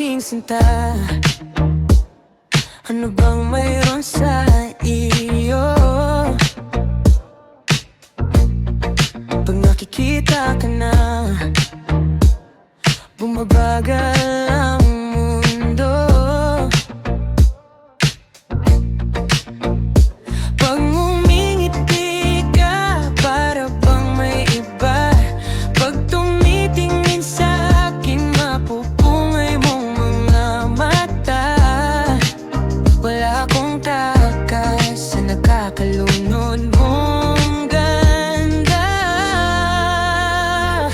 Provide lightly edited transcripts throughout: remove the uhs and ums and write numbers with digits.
aking sinta. Ano bang mayroon sa iyo? Pag nakikita ka na, bumabagal ang mundo. Pag ngumingiti ka, para bang may iba. Pag tumitingin sa akin, mapupungay mong mga mata. Wala akong takas sa nakakalunod mong ganda.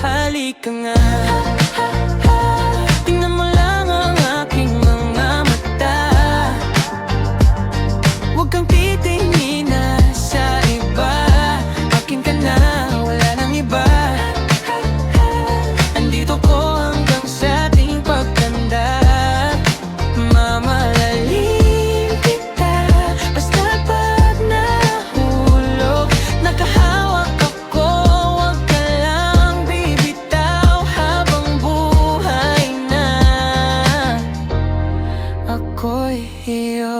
Halika nga, tingnan mo lang ang aking mga mata. Huwag kang titingin na sa iba. Akin ka na, wala nang iba. Andito ko hanggang sa ating pagtanda. Mamahalin kita, basta't pag nahulog, nakahawak ako. Huwag ka lang bibitaw habang buhay na ako'y iyo.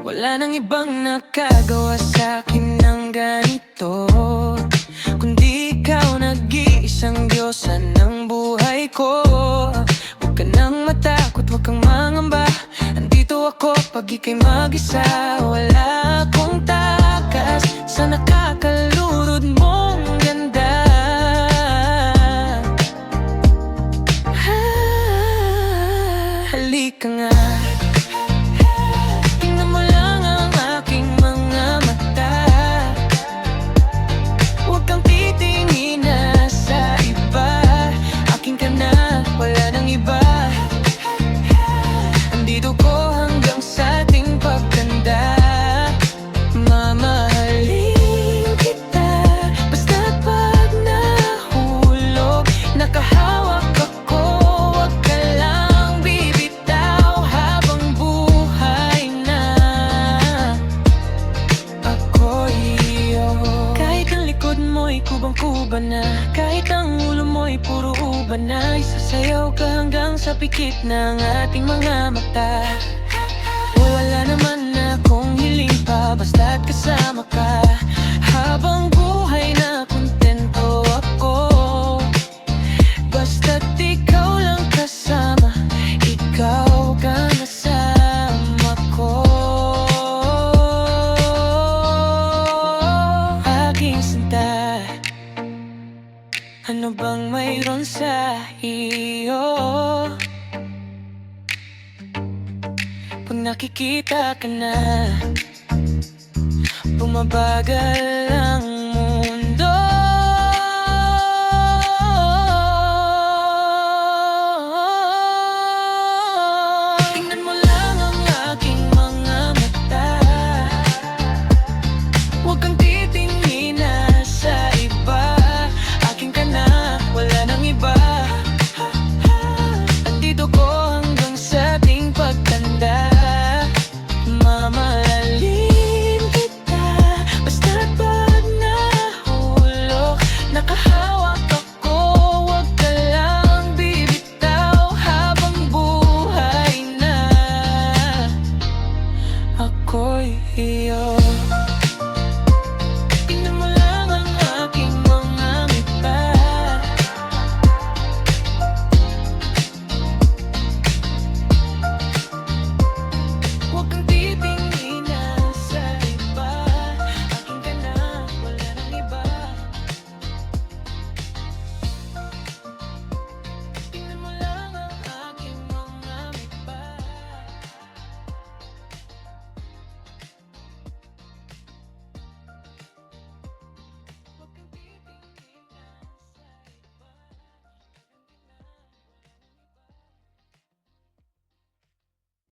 Wala nang ibang nakagawa sa'kin ng ganito, kundi ikaw, nag-iisang diyosa ng buhay ko. Huwag ka nang matakot, huwag kang mangamba. Andito ako pag ika'y mag-isa. Wala akong takas sa nakakalurod mong ganda. Halika nga, tingnan mo lang ang aking mga mata. Huwag kang titingin na sa iba. Akin ka na, wala nang iba. Andito ko hanggang sa ating pagtanda. Mamahalin kita, basta't pag nahulog, nakahawak ako. Huwag ka lang bibitaw habang buhay na ako'y iyo. Kahit ang likod mo'y kubang-kuba na, kahit ang ulo mo'y puro uba na, isasayaw ka hanggang sa pikit ng ating mga mata. Wala naman akong hiling pa, basta't kasama ka. Habang buhay na kontento ako, basta't ikaw lang kasama, ikaw ka nasama ko. Aking sinta, ano bang mayroon sa iyo? Pag nakikita ka na, bumabagal ang